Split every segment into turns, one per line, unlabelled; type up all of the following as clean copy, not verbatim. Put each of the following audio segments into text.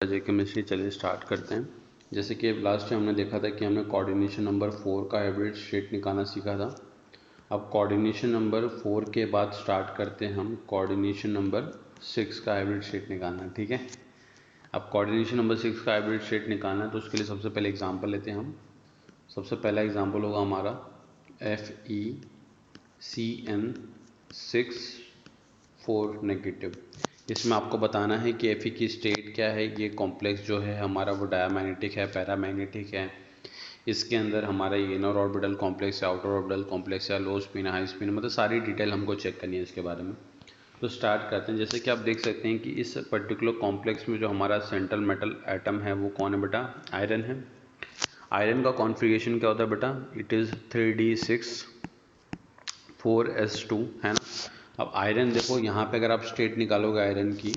जे chemistry चलिए start करते हैं। जैसे कि लास्ट टाइम हमने देखा था कि हमने कोऑर्डिनेशन नंबर 4 का हाइब्रिड स्टेट निकालना सीखा था। अब कोऑर्डिनेशन नंबर 4 के बाद स्टार्ट करते हैं हम कोऑर्डिनेशन नंबर 6 का हाइब्रिड स्टेट निकालना। ठीक है, अब कोऑर्डिनेशन नंबर 6 का हाइब्रिड स्टेट निकालना है तो उसके लिए सबसे पहले एग्जाम्पल लेते हैं हम। सबसे पहला एग्जाम्पल होगा हमारा FeCN6 नेगेटिव। इसमें आपको बताना है कि Fe की स्टेट क्या है। ये कॉम्प्लेक्स जो है हमारा वो डायमैग्नेटिक है, पैरामैग्नेटिक है। इसके अंदर हमारा ये इनर ऑर्बिटल कॉम्प्लेक्स है, आउटर ऑर्बिटल कॉम्प्लेक्स है, लो स्पिन हाई स्पिन, मतलब सारी डिटेल हमको चेक करनी है इसके बारे में। तो स्टार्ट करते हैं। जैसे कि आप देख सकते हैं कि इस पर्टिकुलर कॉम्प्लेक्स में जो हमारा सेंट्रल मेटल एटम है वो कौन है बेटा? आयरन है। आयरन का कॉन्फ़िगरेशन क्या होता है बेटा? इट इज़ 3d6 4s2 है ना। अब आयरन देखो, यहाँ पे अगर आप स्टेट निकालोगे आयरन की,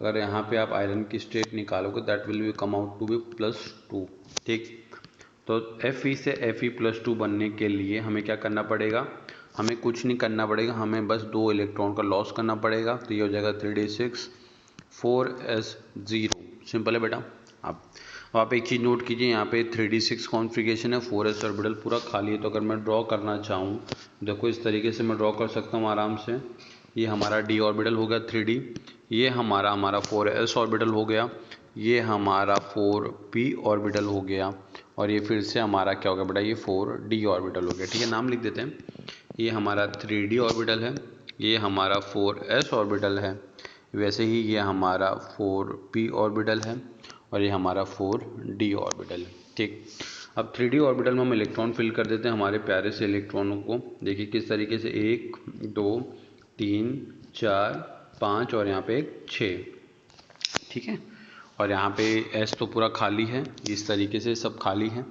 अगर यहाँ पे आप आयरन की स्टेट निकालोगे that will be come out to be +2। ठीक, तो Fe से Fe+2 बनने के लिए हमें क्या करना पड़ेगा? हमें कुछ नहीं करना पड़ेगा, हमें बस 2 इलेक्ट्रॉन का लॉस करना पड़ेगा। तो ये हो जाएगा 3d6 4s0। सिंपल है बेटा। अब आप एक चीज़ नोट कीजिए, यहाँ पे 3d6 कॉन्फ़िगरेशन है, 4s ऑर्बिटल पूरा खाली है। तो अगर मैं ड्रॉ करना चाहूँ, देखो इस तरीके से मैं ड्रॉ कर सकता हूँ आराम से। ये हमारा d ऑर्बिटल हो गया 3d, ये हमारा 4s ऑर्बिटल हो गया, ये हमारा 4p ऑर्बिटल हो गया, और ये फिर से हमारा क्या हो गया बेटा? ये 4d ऑर्बिटल हो गया। ठीक है, नाम लिख देते हैं। ये हमारा 3d ऑर्बिटल है, ये हमारा 4s ऑर्बिटल है, वैसे ही ये हमारा 4p ऑर्बिटल है, और ये हमारा 4d ऑर्बिटल है। ठीक, अब 3d ऑर्बिटल में हम इलेक्ट्रॉन फिल कर देते हैं हमारे प्यारे से इलेक्ट्रॉनों को। देखिए किस तरीके से, 1 2 3 4 5 और यहाँ पे 6। ठीक है, और यहाँ पे S तो पूरा खाली है, इस तरीके से सब खाली है।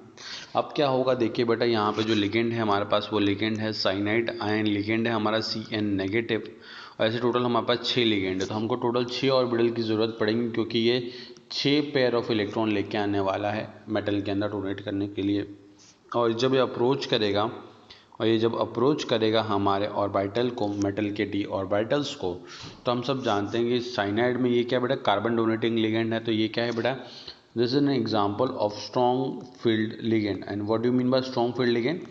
अब क्या होगा देखिए बेटा, यहाँ पे जो लिगेंड है हमारे पास, वो लिगेंड है साइनाइड आयन लिगेंड है हमारा Cn नेगेटिव। और ऐसे टोटल हमारे पास 6 लिगेंड है, तो हमको टोटल 6 ऑर्बिटल की ज़रूरत पड़ेगी, क्योंकि ये 6 पेयर ऑफ इलेक्ट्रॉन लेके आने वाला है मेटल के अंदर डोनेट करने के लिए। और जब ये अप्रोच करेगा, हमारे ऑर्बिटल को, मेटल के d ऑर्बिटल्स को, तो हम सब जानते हैं कि साइनाइड में ये क्या बेटा? कार्बन डोनेटिंग लिगेंड है। तो ये क्या है बेटा? This is an example of strong field ligand. And what do you mean bye strong field ligand?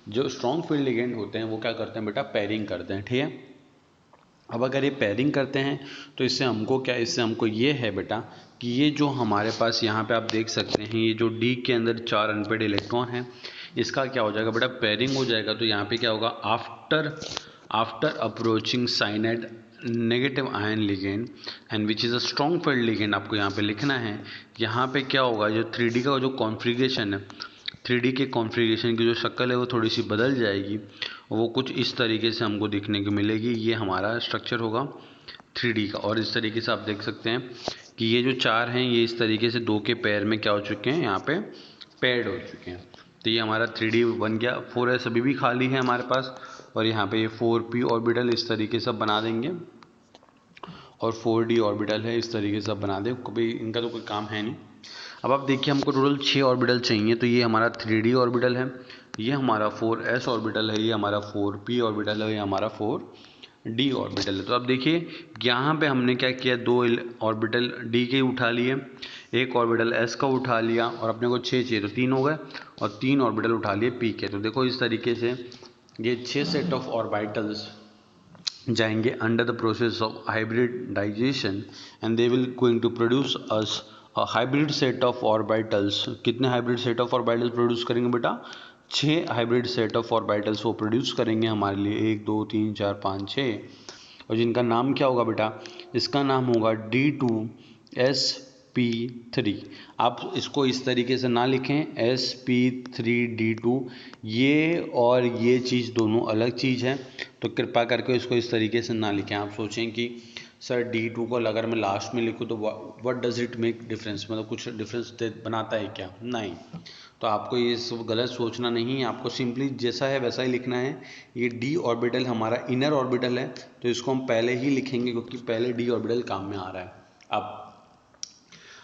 जो स्ट्रॉन्ग फील्ड लिगेंड होते हैं वो क्या करते हैं बेटा? पेयरिंग करते हैं। ठीक है, अब अगर ये पेयरिंग करते हैं तो इससे हमको क्या, इससे हमको ये है बेटा कि ये जो हमारे पास यहाँ पे आप देख सकते हैं, ये जो D के अंदर 4 अनपेड इलेक्ट्रॉन है, इसका क्या हो जाएगा बेटा? पेयरिंग हो जाएगा। तो यहाँ पे क्या होगा? After approaching cyanide negative ion ligand and which is a strong field ligand, आपको यहाँ पे लिखना है। यहाँ पे क्या होगा? जो 3D का जो कॉन्फ़िगरेशन है, 3D के कॉन्फ़िगरेशन की जो शक्ल है वो थोड़ी सी बदल जाएगी, वो कुछ इस तरीके से हमको देखने को मिलेगी। ये हमारा स्ट्रक्चर होगा 3D का। और इस तरीके से आप देख सकते हैं कि ये जो 4 हैं ये इस तरीके से 2 के पेयर में क्या हो चुके हैं? यहाँ पे पेयर्ड हो चुके हैं। तो ये हमारा 3D बन गया। 4s अभी भी खाली है हमारे पास, और यहाँ पे ये 4p ऑर्बिटल इस तरीके से बना देंगे, और 4d ऑर्बिटल है इस तरीके से बना दें। कभी इनका तो कोई काम है नहीं। अब आप देखिए हमको टोटल 6 ऑर्बिटल चाहिए। तो ये हमारा 3d ऑर्बिटल है, ये हमारा 4s ऑर्बिटल है, ये हमारा 4p ऑर्बिटल है, ये हमारा 4d ऑर्बिटल है। तो अब देखिए यहाँ पे हमने क्या किया? 2 ऑर्बिटल d के उठा लिए, एक ऑर्बिटल s का उठा लिया, और अपने को 6 चाहिए तो 3 हो गए, और 3 ऑर्बिटल उठा लिए p के। तो देखो इस तरीके से ये 6 सेट ऑफ ऑर्बिटल्स जाएंगे under the process of hybridization, and they will going to produce us hybrid set of orbitals. कितने hybrid set of orbitals produce करेंगे बेटा? 6 हाइब्रिड सेट ऑफ ऑर्बिटल्स वो प्रोड्यूस करेंगे हमारे लिए, 1 2 3 4 5 6। और जिनका नाम क्या होगा बेटा? इसका नाम होगा D2sp3। आप इसको इस तरीके से ना लिखें sp3d2, ये और ये चीज़ दोनों अलग चीज़ है, तो कृपया करके इसको इस तरीके से ना लिखें। आप सोचें कि सर D2 को अगर मैं लास्ट में लिखूँ तो what does it make difference, मतलब कुछ डिफरेंस बनाता है क्या? नहीं। तो आपको ये सब गलत सोचना नहीं है, आपको सिंपली जैसा है वैसा ही लिखना है। ये d ऑर्बिटल हमारा इनर ऑर्बिटल है, तो इसको हम पहले ही लिखेंगे क्योंकि पहले d ऑर्बिटल काम में आ रहा है।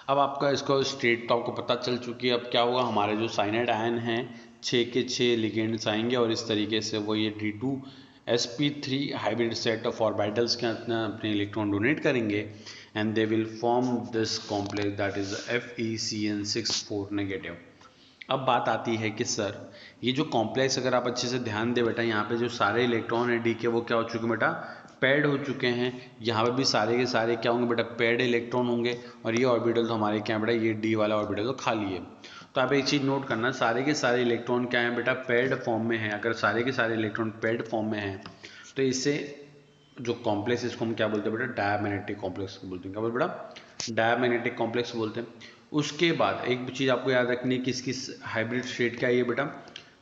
अब आपका इसको स्टेट तो आपको पता चल चुकी है। अब क्या होगा? हमारे जो साइनाइड आयन हैं 6 के 6 लिगेंड्स आएंगे, और इस तरीके से वो ये D2sp3 hybrid set of orbitals के अपने इलेक्ट्रॉन डोनेट करेंगे, and they will form this complex that is FeCN6 4 negative। अब बात आती है कि सर ये जो कॉम्प्लेक्स अगर आप अच्छे से ध्यान दे बेटा, यहाँ पे जो सारे इलेक्ट्रॉन है डी के वो क्या हो चुके हैं बेटा, पेड हो चुके हैं। यहाँ पे भी सारे के सारे क्या होंगे बेटा, पेड इलेक्ट्रॉन होंगे। और ये ऑर्बिटल तो हमारे क्या है बेटा, ये डी वाला ऑर्बिटल तो खाली है। तो आप एक चीज़ नोट करना, सारे के सारे इलेक्ट्रॉन क्या है बेटा, पेड फॉर्म में है। अगर सारे के सारे इलेक्ट्रॉन पेड फॉर्म में हैं तो इससे जो कॉम्प्लेक्स इसको हम क्या बोलते हैं बेटा, डायमैग्नेटिक कॉम्प्लेक्स बोलते हैं। क्या बोलते हैं बेटा, डायमैग्नेटिक कॉम्प्लेक्स बोलते हैं। उसके बाद एक चीज़ आपको याद रखनी है, किस किस हाइब्रिड स्टेट क्या है ये बेटा,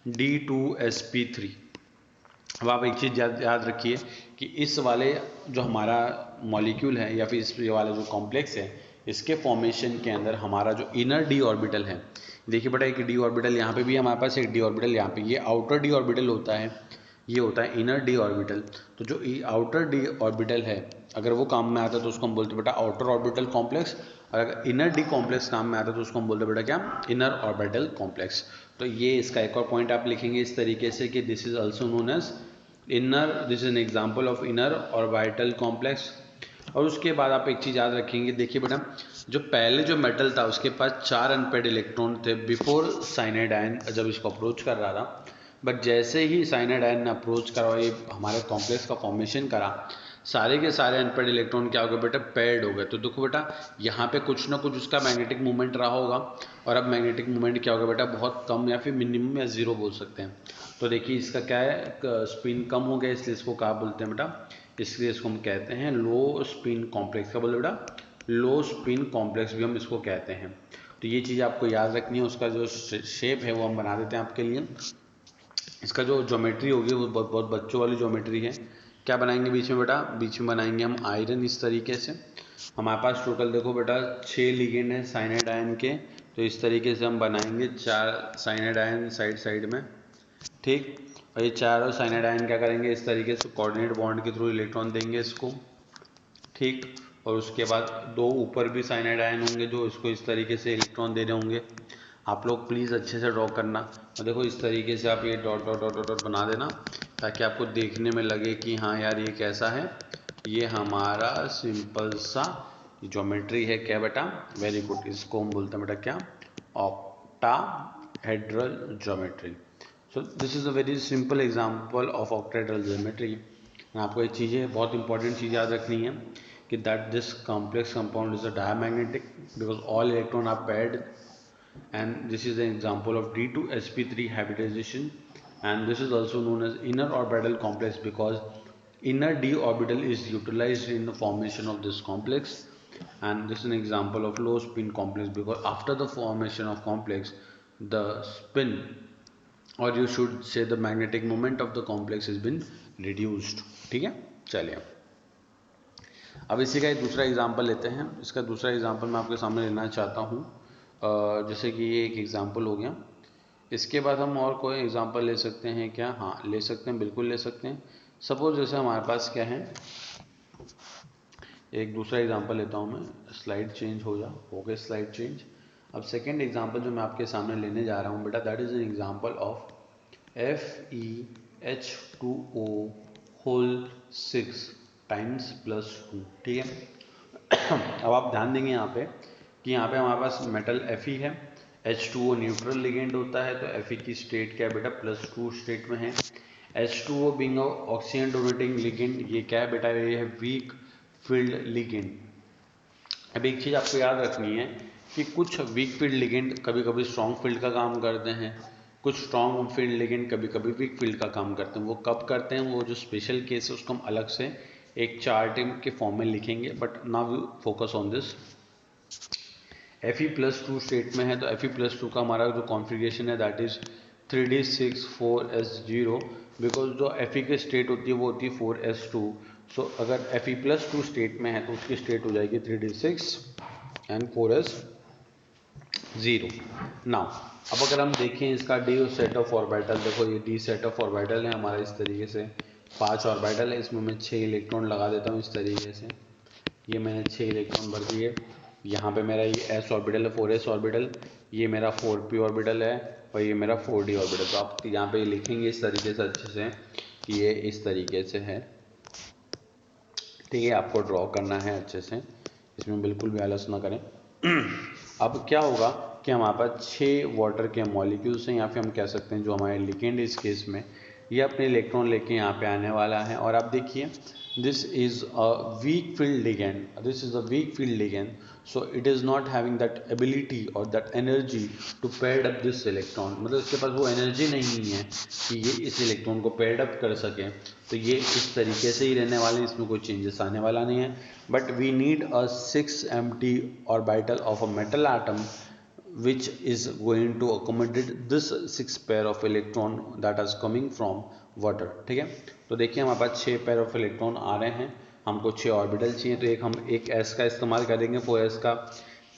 D2sp3। अब आप एक चीज़ याद रखिए कि इस वाले जो हमारा मॉलिक्यूल है या फिर इस वाला जो कॉम्प्लेक्स है, इसके फॉर्मेशन के अंदर हमारा जो इनर डी ऑर्बिटल है, देखिए बेटा एक डी ऑर्बिटल यहाँ पे भी है हमारे पास, एक डी ऑर्बिटल यहाँ पे, ये आउटर डी ऑर्बिटल होता है, ये होता है इनर डी ऑर्बिटल। तो जो आउटर डी ऑर्बिटल है अगर वो काम में आता है तो उसको हम बोलते हैं बेटा आउटर ऑर्बिटल कॉम्प्लेक्स। और अगर इनर डी कॉम्प्लेक्स काम में आता है तो उसको हम बोलते हैं बेटा क्या, इनर ऑर्बिटल कॉम्प्लेक्स। तो ये इसका एक और पॉइंट आप लिखेंगे इस तरीके से कि this is also known as inner, this is an example of inner orbital complex. और उसके बाद आप एक चीज़ याद रखेंगे, देखिए बेटा जो पहले जो मेटल था उसके पास 4 अनपेड इलेक्ट्रॉन थे बिफोर साइनाइड आयन जब इसको अप्रोच कर रहा था। बट जैसे ही साइनाइड आयन ने अप्रोच करा और ये हमारे कॉम्प्लेक्स का फॉर्मेशन करा, सारे के सारे अनपेड इलेक्ट्रॉन क्या हो गए बेटा, पेड हो गए। तो देखो बेटा यहाँ पे कुछ ना कुछ उसका मैग्नेटिक मूवमेंट रहा होगा, और अब मैग्नेटिक मूवमेंट क्या होगा बेटा, बहुत कम या फिर मिनिमम या जीरो बोल सकते हैं। तो देखिए इसका क्या है, स्पिन कम हो गया, इसलिए इसको क्या बोलते हैं बेटा, इसलिए इसको हम कहते हैं लो स्पिन कॉम्प्लेक्स। क्या बोले बेटा, लो स्पिन कॉम्प्लेक्स भी हम इसको कहते हैं। तो ये चीज़ आपको याद रखनी है। उसका जो शेप है वो हम बना देते हैं आपके लिए। इसका जो ज्योमेट्री होगी वो बहुत बहुत बच्चों वाली ज्योमेट्री है। क्या बनाएंगे बीच में बेटा, बीच में बनाएंगे हम आयरन इस तरीके से। हमारे पास टोटल देखो बेटा 6 लिगेंड है साइनाइड आयन के, तो इस तरीके से हम बनाएंगे 4 साइनाइड आयन साइड साइड में, ठीक। और ये चारों साइनाइड आयन क्या करेंगे, इस तरीके से कोऑर्डिनेट बॉन्ड के थ्रू इलेक्ट्रॉन देंगे इसको, ठीक। और उसके बाद 2 ऊपर भी साइनाइड आयन होंगे जो इसको इस तरीके से इलेक्ट्रॉन दे रहे होंगे। आप लोग प्लीज़ अच्छे से ड्रॉ करना, और देखो इस तरीके से आप ये डॉट डॉट डॉट डॉट बना देना, ताकि आपको देखने में लगे कि हाँ यार ये कैसा है, ये हमारा सिंपल सा ज्योमेट्री है। क्या बेटा, वेरी गुड। इसको हम बोलते हैं बेटा क्या, octahedral geometry. So this is a very simple example of octahedral geometry. आपको ये चीज़ें बहुत इंपॉर्टेंट चीज़ याद रखनी है कि that this complex compound is a diamagnetic because all electron are paired, and this is an example of D2sp3 hybridization, and this is also known as inner orbital complex because inner d orbital is utilized in the formation of this complex, and this is an example of low spin complex because after the formation of complex the spin, or you should say the magnetic moment of the complex has been reduced। ठीक है, चलिए अब इसी का एक दूसरा example लेते हैं। इसका दूसरा एग्जाम्पल मैं आपके सामने लेना चाहता हूँ। जैसे कि ये एक एग्जाम्पल हो गया, इसके बाद हम और कोई एग्जाम्पल ले सकते हैं क्या, हाँ ले सकते हैं, बिल्कुल ले सकते हैं। सपोज जैसे हमारे पास क्या है, एक दूसरा एग्जाम्पल लेता हूँ मैं, स्लाइड चेंज हो गया स्लाइड चेंज। अब सेकेंड एग्जाम्पल जो मैं आपके सामने लेने जा रहा हूँ बेटा, that is an example of FeH2O whole 6 times +2। ठीक है, अब आप ध्यान देंगे यहाँ पे कि यहाँ पे हमारे पास मेटल Fe है, H2O न्यूट्रल लिगेंड होता है, तो Fe की स्टेट क्या है बेटा, +2 स्टेट में है। H2O being oxygen donating ligand, ये क्या है बेटा, ये है वीक फील्ड लिगेंड। अब एक चीज़ आपको याद रखनी है कि कुछ वीक फील्ड लिगेंड कभी कभी स्ट्रॉन्ग फील्ड का काम करते हैं, कुछ स्ट्रॉन्ग फील्ड लिगेंड कभी कभी वीक फील्ड का काम करते हैं। वो कब करते हैं, वो जो स्पेशल केस है उसको हम अलग से एक चार्ट के फॉर्म में लिखेंगे, but now focus on this. Fe+2 state में है, तो Fe+2 का हमारा जो कॉन्फ़िगरेशन है that is 3d6 4s0, because जो Fe की स्टेट होती है वो होती है 4s2। सो अगर Fe+2 स्टेट में है तो उसकी स्टेट हो जाएगी 3d6 एंड 4s0। नाउ अब अगर हम देखें इसका डी सेट ऑफ ऑर्बिटल, देखो ये डी सेट ऑफ ऑर्बिटल है हमारा इस तरीके से, 5 ऑर्बिटल है, इसमें मैं 6 इलेक्ट्रॉन लगा देता हूँ इस तरीके से। ये मैंने 6 इलेक्ट्रॉन भर दिए। यहाँ पे मेरा ये s ऑर्बिटल है, 4s ऑर्बिटल, ये मेरा 4p ऑर्बिटल है, और ये मेरा 4d ऑर्बिटल। तो आप यहाँ पे लिखेंगे इस तरीके से अच्छे से कि ये इस तरीके से है। ठीक है, आपको ड्रॉ करना है अच्छे से इसमें बिल्कुल भी आलस ना करें। अब क्या होगा कि हमारे पास 6 वाटर के मॉलिक्यूल्स हैं, या फिर हम कह सकते हैं जो हमारे लिगेंड इस केस में ये अपने इलेक्ट्रॉन लेके यहाँ पे आने वाला है। और आप देखिए this is a weak field ligand, this is a weak field ligand, so it is not having that ability or that energy to pair up this electron, मतलब इसके पास वो एनर्जी नहीं है कि ये इस इलेक्ट्रॉन को पेयर अप कर सके। तो ये इस तरीके से ही रहने वाले हैं, इसमें कोई चेंजेस आने वाला नहीं है। But we need a 6 empty orbital of a metal atom which is going to accommodate this 6 pair of electron that is coming from water. ठीक है, तो देखिए हमारे पास 6 पेयर ऑफ इलेक्ट्रॉन आ रहे हैं, हमको 6 ऑर्बिटल चाहिए। तो हम एक s का इस्तेमाल करेंगे 4s का,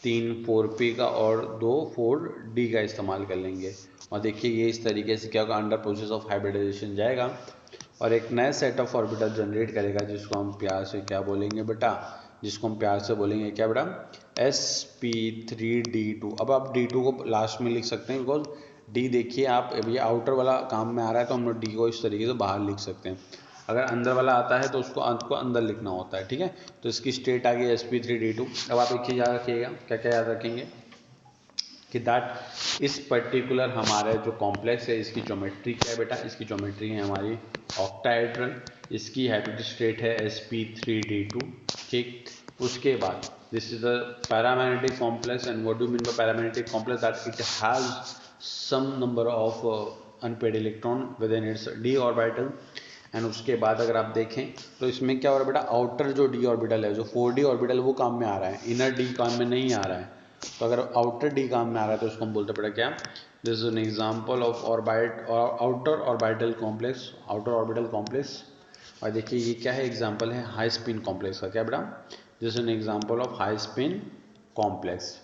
3 4p का और 2 4d का इस्तेमाल कर लेंगे। और देखिए ये इस तरीके से क्या होगा, अंडर प्रोसेस ऑफ हाइब्रिडाइजेशन जाएगा और एक नया सेट ऑफ ऑर्बिटल जनरेट करेगा, जिसको हम प्यार से क्या बोलेंगे बेटा, जिसको हम प्यार से बोलेंगे क्या बेटा, sp3d2। अब आप d2 को लास्ट में लिख सकते हैं, बिकॉज डी देखिए आप, ये आउटर वाला काम में आ रहा है तो हम लोग डी को इस तरीके से बाहर लिख सकते हैं। अगर अंदर वाला आता है तो उसको अंदर लिखना होता है। ठीक है, तो इसकी स्टेट आ गई sp3d2। अब आप एक चीज़ याद रखिएगा, क्या क्या याद रखेंगे कि दैट इस पर्टिकुलर हमारे जो कॉम्प्लेक्स है इसकी ज्योमेट्री क्या है बेटा, इसकी ज्योमेट्री है हमारी ऑक्टाहेड्रल, इसकी हैबिट स्टेट है sp3d2। ठीक, उसके बाद this is the paramagnetic complex, and what do mean by paramagnetic complex, that it has some number of unpaired electron within its d orbital। And उसके बाद अगर आप देखें तो इसमें क्या हो रहा है बेटा, आउटर जो d ऑर्बिटल है, जो 4d ऑर्बिटल वो काम में आ रहा है, इनर d काम में नहीं आ रहा है। तो अगर आउटर d काम में आ रहा है तो उसको हम बोलते पड़ा क्या, this is an example of orbit और outer orbital complex, outer orbital complex. और देखिए ये क्या है, एग्जांपल है हाई स्पिन कॉम्प्लेक्स का, क्या बेटा, this is an example of high spin complex.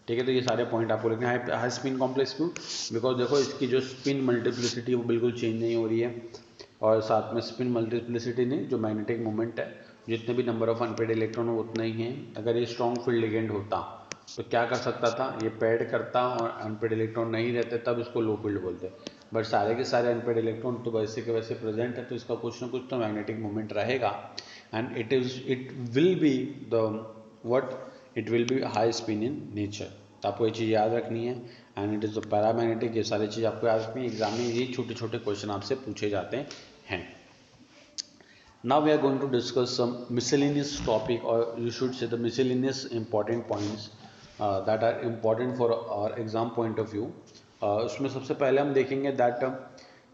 ठीक है, तो ये सारे पॉइंट आपको लिखना है। हाई स्पिन कॉम्प्लेक्स क्यों, बिकॉज देखो इसकी जो स्पिन मल्टीप्लिसिटी वो बिल्कुल चेंज नहीं हो रही है, और साथ में स्पिन मल्टीप्लिसिटी नहीं, जो मैग्नेटिक मोमेंट है, जितने भी नंबर ऑफ अनपेड इलेक्ट्रॉन हो उतना ही है। अगर ये स्ट्रॉन्ग फील्ड लिगेंड होता तो क्या कर सकता था, ये पेड करता और अनपेड इलेक्ट्रॉन नहीं रहते, तब इसको लो फील्ड बोलते। बट सारे के सारे अनपेड इलेक्ट्रॉन तो वैसे के वैसे प्रेजेंट है, तो इसका कुछ ना कुछ तो मैग्नेटिक मोमेंट रहेगा, and it will be the what, it will be high spin in nature. तो आपको ये चीज़ याद रखनी है, and it is the paramagnetic, ये सारी चीज़ आपको याद रखनी है। एग्जाम में ये छोटे छोटे क्वेश्चन आपसे पूछे जाते हैं। Now we are going to discuss some miscellaneous topic, और you should say the miscellaneous important points that are important for our exam point of view. उसमें सबसे पहले हम देखेंगे दैट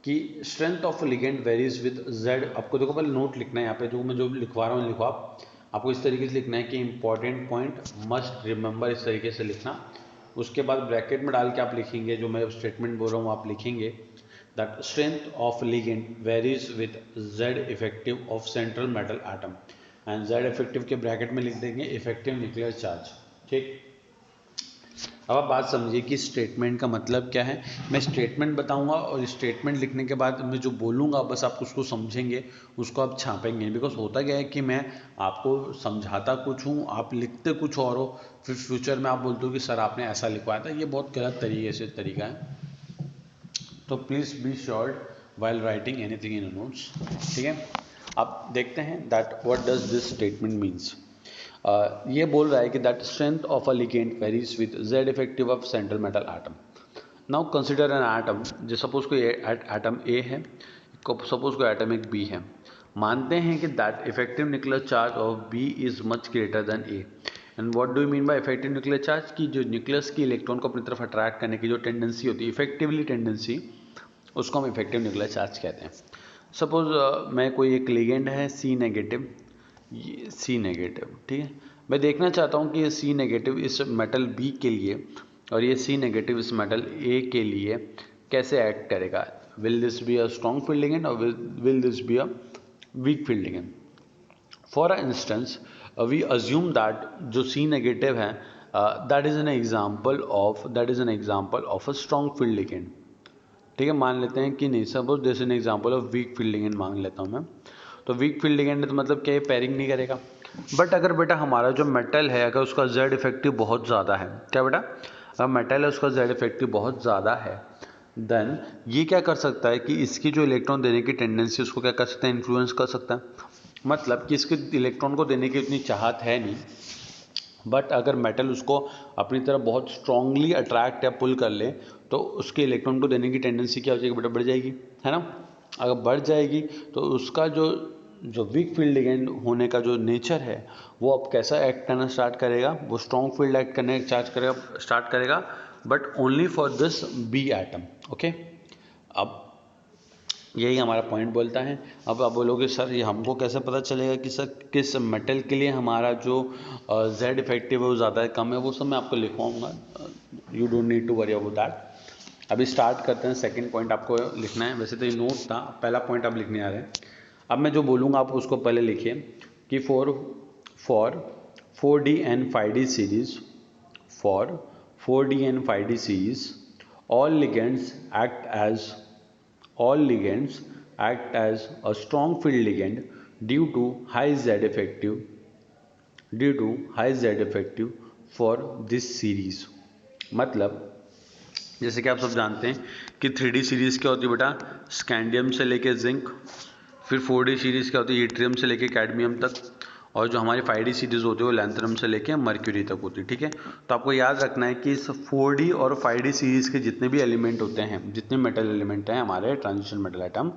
कि strength of ligand varies with Z. आपको देखो पहले नोट लिखना है यहाँ पे, जो मैं जो लिखवा रहा हूँ लिखो आपको इस तरीके से लिखना है कि इंपॉर्टेंट पॉइंट मस्ट रिमेंबर, इस तरीके से लिखना। उसके बाद ब्रैकेट में डाल के आप लिखेंगे, जो मैं स्टेटमेंट बोल रहा हूँ आप लिखेंगे that strength of ligand varies with Z effective of central metal atom, and Z effective के ब्रैकेट में लिख देंगे इफेक्टिव न्यूक्लियर चार्ज। ठीक, अब आप बात समझिए कि स्टेटमेंट का मतलब क्या है। मैं स्टेटमेंट बताऊंगा और स्टेटमेंट लिखने के बाद मैं जो बोलूंगा बस आप उसको समझेंगे, उसको आप छापेंगे। बिकॉज होता क्या है कि मैं आपको समझाता कुछ हूँ, आप लिखते कुछ और हो, फिर फ्यूचर में आप बोलते हो कि सर आपने ऐसा लिखवाया था, ये बहुत गलत तरीका है। तो please be sure while writing anything in notes. ठीक है, अब देखते हैं that what does this statement means. ये बोल रहा है कि that strength of a ligand varies with Z effective of central metal atom. Now consider an atom, जो सपोज कोई एटम ए है, सपोज कोई एटम एक बी है। मानते हैं कि that effective nuclear charge of b is much greater than a. And what do you mean by effective nuclear charge, की जो न्यूक्लियस की इलेक्ट्रॉन को अपनी तरफ अट्रैक्ट करने की जो टेंडेंसी होती है, इफेक्टिवली टेंडेंसी, उसको हम इफेक्टिव न्यूक्लियर चार्ज कहते हैं। सपोज मैं कोई एक लिगेंड है सी नेगेटिव, सी नेगेटिव, ठीक है, मैं देखना चाहता हूँ कि ये सी नेगेटिव इस मेटल बी के लिए और ये सी नेगेटिव इस मेटल ए के लिए कैसे एक्ट करेगा। Will this be a strong field ligand और will this be a weak field ligand. For instance we assume that जो सी नेगेटिव है that is an example of a strong field ligand. ठीक है, मान लेते हैं कि नहीं, suppose this an example of weak field ligand मान लेता हूँ मैं। तो वीक फील्ड लिगेंड तो मतलब क्या, ये पेयरिंग नहीं करेगा। बट अगर बेटा हमारा जो मेटल है अगर उसका जेड इफेक्टिव बहुत ज़्यादा है, क्या बेटा, अगर मेटल है उसका जेड इफेक्टिव बहुत ज़्यादा है, देन ये क्या कर सकता है कि इसकी जो इलेक्ट्रॉन देने की टेंडेंसी उसको क्या कर सकता है, इन्फ्लुएंस कर सकता है। मतलब कि इसके इलेक्ट्रॉन को देने की उतनी चाहत है नहीं, बट अगर मेटल उसको अपनी तरफ बहुत स्ट्रांगली अट्रैक्ट या पुल कर ले तो उसके इलेक्ट्रॉन को देने की टेंडेंसी क्या हो जाएगी बेटा, बढ़ जाएगी, है ना। अगर बढ़ जाएगी तो उसका जो जो वीक फील्ड लिगेंड होने का जो नेचर है वो अब कैसा एक्ट करना स्टार्ट करेगा, वो स्ट्रॉन्ग फील्ड एक्ट करने स्टार्ट करेगा but only for this b atom. Okay, अब यही हमारा पॉइंट बोलता है। अब आप बोलोगे सर ये हमको कैसे पता चलेगा कि सर किस मेटल के लिए हमारा जो जेड इफेक्टिव है वो ज़्यादा है कम है, वो सब मैं आपको लिखवाऊंगा, you don't need to worry about that. अभी स्टार्ट करते हैं, सेकंड पॉइंट आपको लिखना है, वैसे तो ये नोट था, पहला पॉइंट आप लिखने आ रहे हैं। अब मैं जो बोलूँगा आप उसको पहले लिखिए कि for 4D and 5D series, for 4D and 5D series, all ligands act as all ligands act as a strong field ligand due to high Z effective due to high Z effective for this series। मतलब जैसे कि आप सब जानते हैं कि 3D series क्या होती है बेटा, स्कैंडियम से लेके जिंक, फिर 4D सीरीज क्या होती है, ईट्रियम से लेके कैडमियम तक, और जो हमारी 5D सीरीज होती है वो लैंथरम से लेके मर्क्यूरी तक होती है। ठीक है, तो आपको याद रखना है कि इस 4D और 5D सीरीज के जितने भी एलिमेंट होते हैं, जितने मेटल एलिमेंट हैं हमारे ट्रांजिशन मेटल एटम,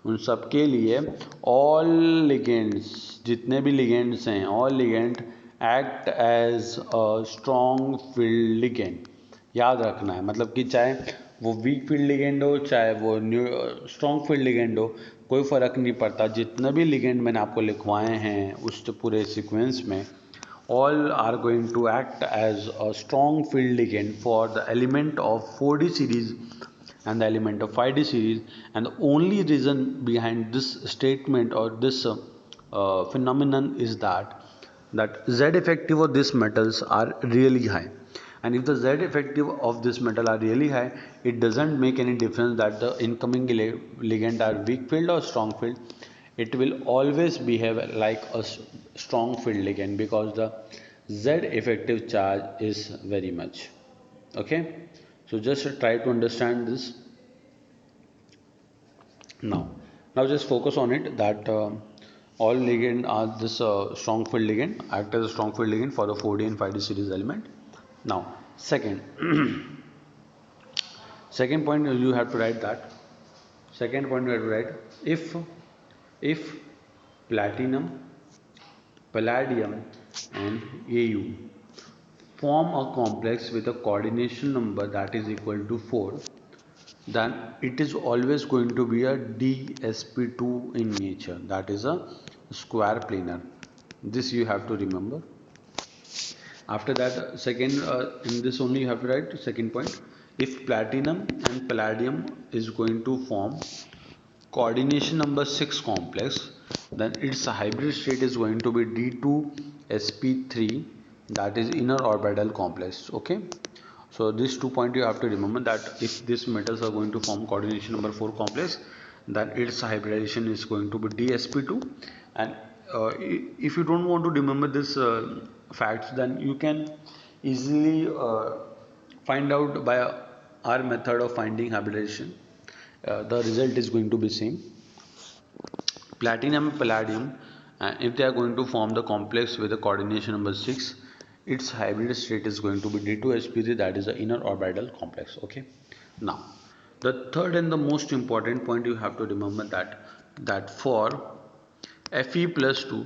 उन सब के लिए ऑल लिगेंड्स, जितने भी लिगेंड्स हैं, all legend act as a strong field legend. याद रखना है, मतलब कि चाहे वो वीक फील्ड लिगेंड हो चाहे वो स्ट्रॉन्ग फील्ड लिगेंड हो, कोई फ़र्क नहीं पड़ता, जितने भी लिगेंड मैंने आपको लिखवाए हैं उस पूरे सीक्वेंस में, all are going to act as a strong field ligand for the element of 4D series and the element of 5D series, and the only reason behind this statement or this phenomenon is that Z effective of these metals are really high, and if the Z effective of this metal are really high, it doesn't make any difference that the incoming ligand are weak field or strong field, it will always behave like a strong field ligand because the Z effective charge is very much. Okay, so just try to understand this now. Now just focus on it that all ligand are this strong field ligand, act as a strong field ligand for the 4D and 5D series element. Now second second point you have to write that, second point you have to write, if platinum, palladium and Au form a complex with a coordination number that is equal to 4, then it is always going to be a DsP2 in nature, that is a square planar. This you have to remember. After that, second in this only you have to write second point, if platinum and palladium is going to form coordination number 6 complex, then its hybrid state is going to be D2sp3, that is inner orbital complex. Okay, so these 2 points you have to remember, that if these metals are going to form coordination number 4 complex, then its hybridization is going to be dsp2. And if you don't want to remember this facts, then you can easily find out by our method of finding hybridization. The result is going to be same. Platinum and palladium, if they are going to form the complex with the coordination number 6, its hybrid state is going to be D2sp3, that is the inner orbital complex. Okay, now the third and the most important point you have to remember, that for Fe plus 2,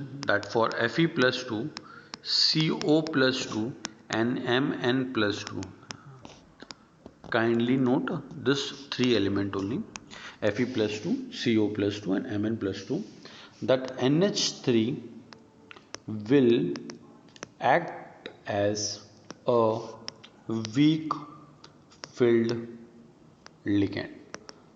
CO plus 2 and Mn plus 2, kindly note this three element only, Fe plus 2, CO plus 2 and Mn plus 2, that NH3 will act as a weak filled ligand.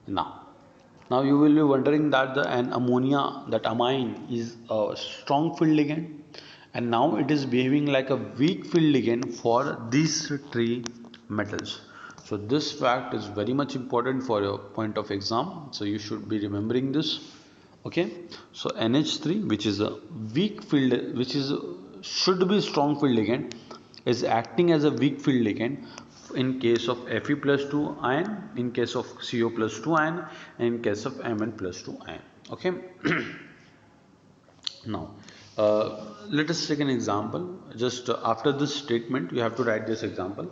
Now you will be wondering that an ammonia, that amine is a strong filled ligand, and now it is behaving like a weak filled ligand for these three metals. So this fact is very much important for your point of exam, so you should be remembering this. Okay, so NH3, which is a weak field, which is should be strong field ligand, is acting as a weak field ligand in case of Fe plus 2 ion, in case of CO plus 2 ion, and in case of Mn plus 2 ion. Okay. Now Let us take an example. Just after this statement you have to write this example.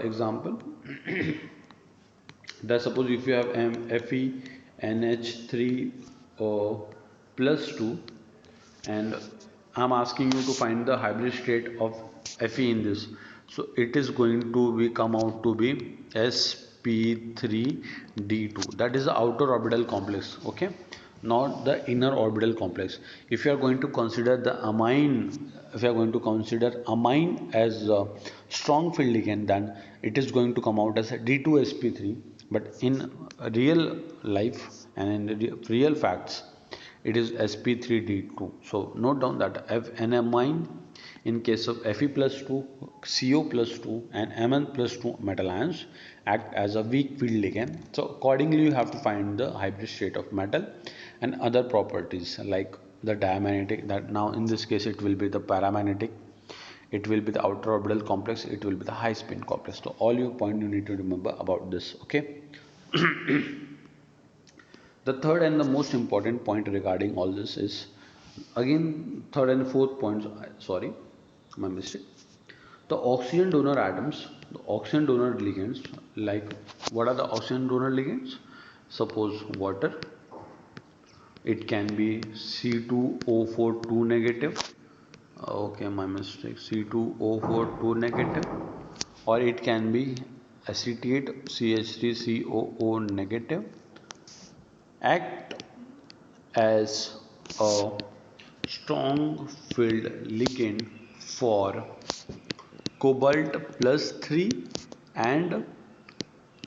Example that suppose if you have FeNH3 plus 2, and I'm asking you to find the hybrid state of Fe in this, so it is going to be come out to be sp3d2. That is the outer orbital complex, okay, not the inner orbital complex. If you are going to consider the amine, if you are going to consider amine as a strong field ligand, then it is going to come out as a d2sp3. But in real life and in real facts, it is sp3d2. So note down that an amine in case of Fe plus 2, Co plus 2 and Mn plus 2 metal ions act as a weak field ligand. So accordingly you have to find the hybrid state of metal and other properties like the diamagnetic, that now in this case it will be the paramagnetic, it will be the outer orbital complex, it will be the high spin complex. So all your point you need to remember about this, okay. The third and the most important point regarding all this is, again third and fourth points, sorry, my mistake. The oxygen donor atoms, the oxygen donor ligands, like what are the oxygen donor ligands? Suppose water, it can be C2O4 2 negative, okay, my mistake, C2O4 2 negative, or it can be acetate CH3COO negative, act as a strong field ligand for cobalt plus 3 and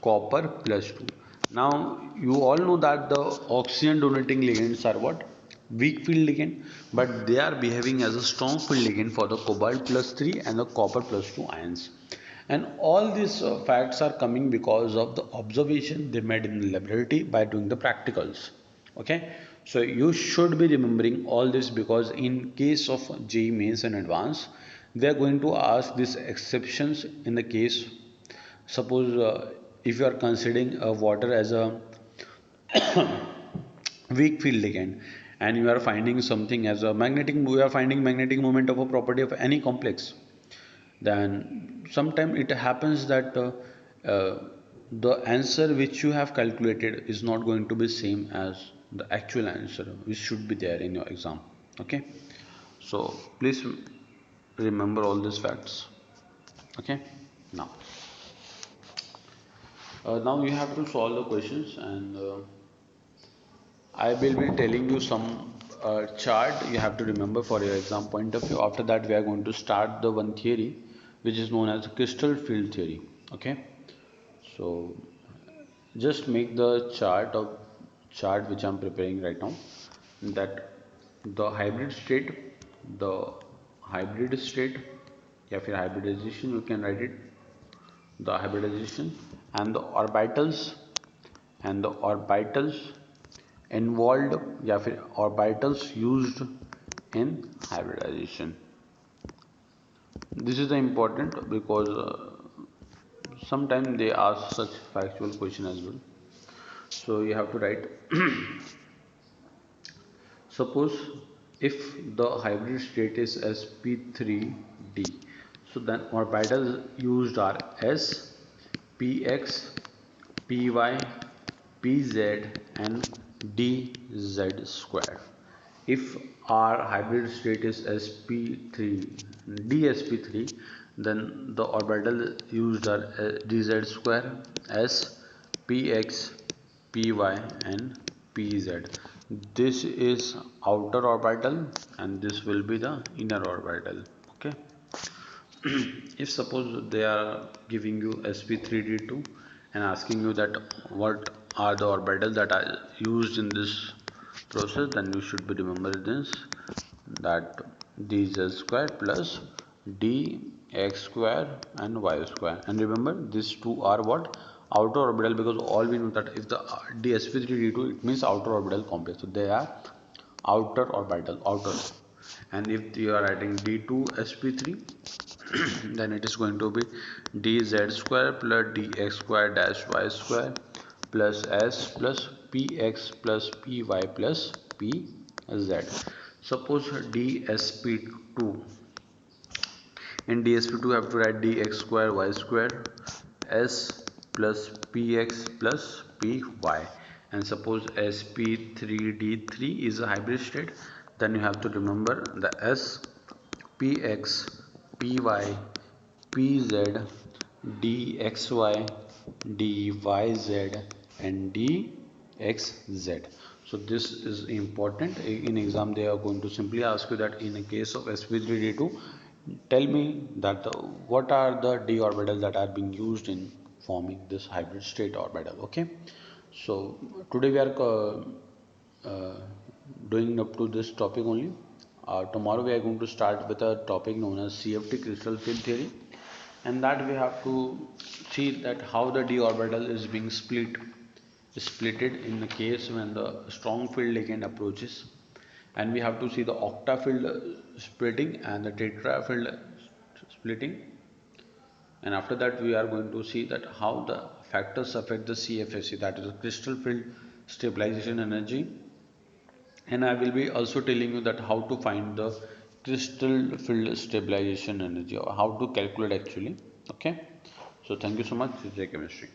copper plus 2. Now you all know that the oxygen donating ligands are what? Weak field ligand, but they are behaving as a strong field ligand for the cobalt plus 3 and the copper plus 2 ions. And all these facts are coming because of the observation they made in the laboratory by doing the practicals. Okay, so you should be remembering all this, because in case of JEE mains and advanced, they are going to ask these exceptions in the case. Suppose if you are considering water as a weak field ligand, and you are finding something as a magnetic, we are finding magnetic moment of a property of any complex, then sometimes it happens that the answer which you have calculated is not going to be same as the actual answer which should be there in your exam, okay. So please remember all these facts, okay. Now now you have to solve the questions, and I will be telling you some chart you have to remember for your exam point of view. After that, we are going to start the one theory which is known as crystal field theory. Okay, so just make the chart which I am preparing right now. That the the hybrid state, या फिर hybridization you can write it. The hybridization and the orbitals involved, या फिर orbitals used in hybridization. This is the important, because sometimes they ask such factual question as well. So you have to write suppose if the hybrid state is sp3d, so then orbitals used are s, px, py, pz and dz square. If our hybrid state is sp3 dsp3, then the orbital used are dz square, s, px, py and pz. This is outer orbital and this will be the inner orbital, okay. If suppose they are giving you sp3d2 and asking you that what are the orbitals that are used in this process, then you should be remember this, that dz square plus dx square and y square. And remember these two are what? Outer orbital, because all we know that if the dsp3d2, it means outer orbital complex, so they are outer orbital, outer. And if you are writing d2sp3, then it is going to be dz square plus dx square dash y square plus s plus px plus py plus pz. Suppose dsp2. In dsp2 you have to write dx square y square s plus px plus py, and suppose sp3d3 is a hybrid state, then you have to remember the s, px, py, pz, dxy, dyz and dxz. So this is important. In exam they are going to simply ask you that in a case of sp3d2, tell me that what are the d orbitals that are being used in forming this hybrid state orbital. Okay, so today we are uh, doing up to this topic only. Tomorrow we are going to start with a topic known as CFT, crystal field theory, and that we have to see that how the d orbital is being splitted in the case when the strong field ligand approaches, and we have to see the octafield splitting and the tetrafield splitting, and after that we are going to see that how the factors affect the CFSE, that is the crystal field stabilization energy, and I will be also telling you that how to find the crystal field stabilization energy or how to calculate actually. Okay, so thank you so much. This is Chemistry.